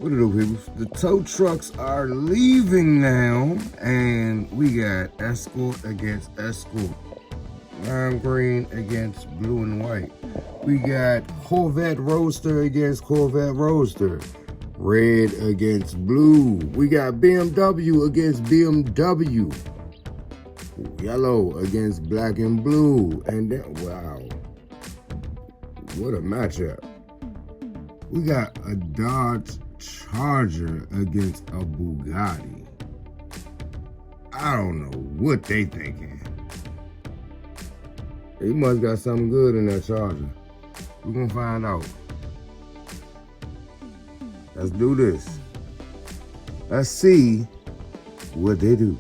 What do people? The tow trucks are leaving now, and we got Escort against Escort. Lime green against blue and white. We got Corvette Roadster against Corvette Roadster. Red against blue. We got BMW against BMW. Yellow against black and blue. And then, wow, what a matchup. We got a Dodge Charger against a Bugatti. I don't know what they thinking. They must got something good in that Charger. We're gonna find out. Let's do this. Let's see what they do.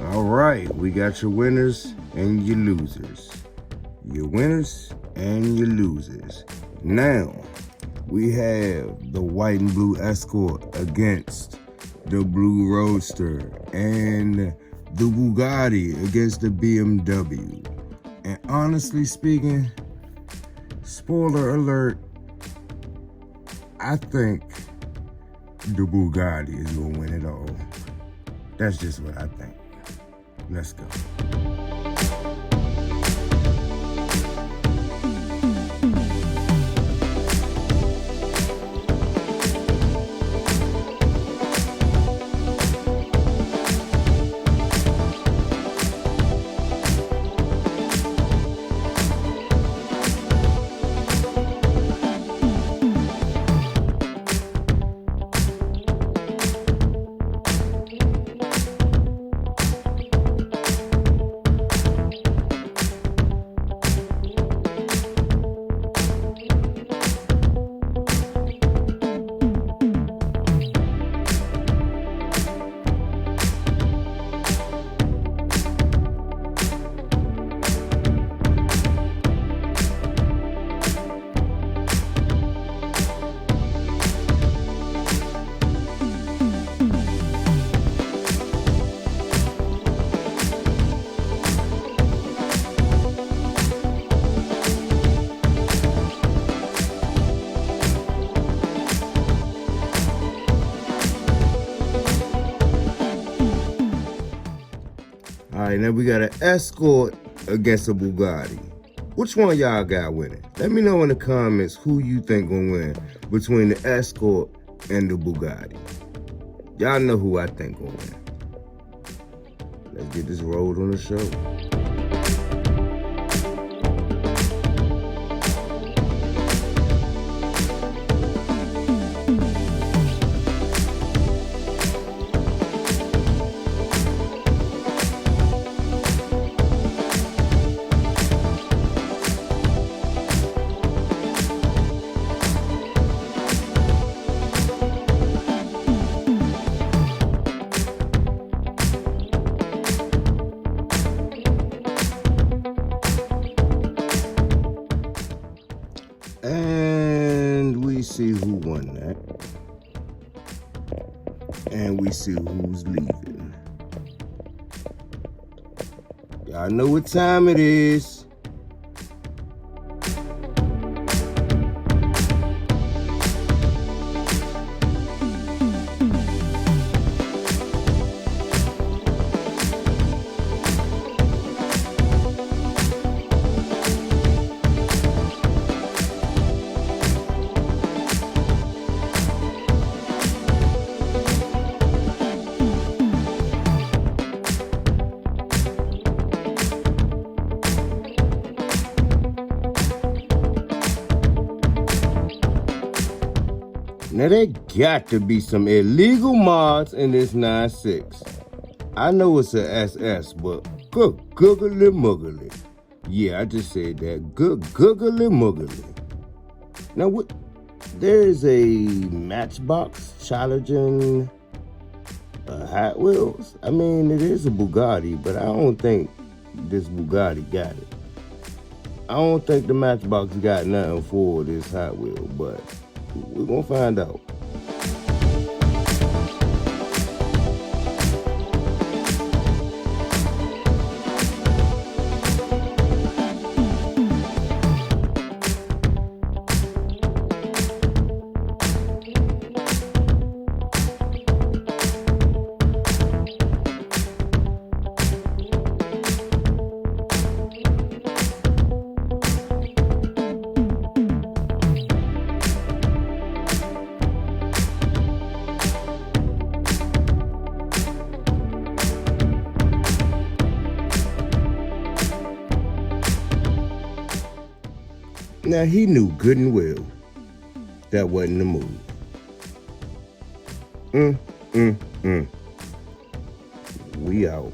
All right, we got your winners and your losers. Your winners and your losers. Now, we have the white and blue Escort against the blue Roadster and the Bugatti against the BMW. And honestly speaking, spoiler alert, I think the Bugatti is gonna win it all. That's just what I think. Let's go. right, now we got an Escort against a Bugatti. Which one y'all got winning? Let me know in the comments who you think gonna win between the Escort and the Bugatti. Y'all know who I think gonna win. Let's get this rolled on the show. And we see who won that. And we see who's leaving. Y'all know what time it is. Now there got to be some illegal mods in this 9.6. I know it's a SS, but good googly muggly. Yeah, I just said that. Good googly muggly. Now what? There is a Matchbox challenging Hot Wheels. I mean, it is a Bugatti, but I don't think this Bugatti got it. I don't think the Matchbox got nothing for this Hot Wheel, but we're gonna find out. Now, he knew good and well that wasn't the move. We out.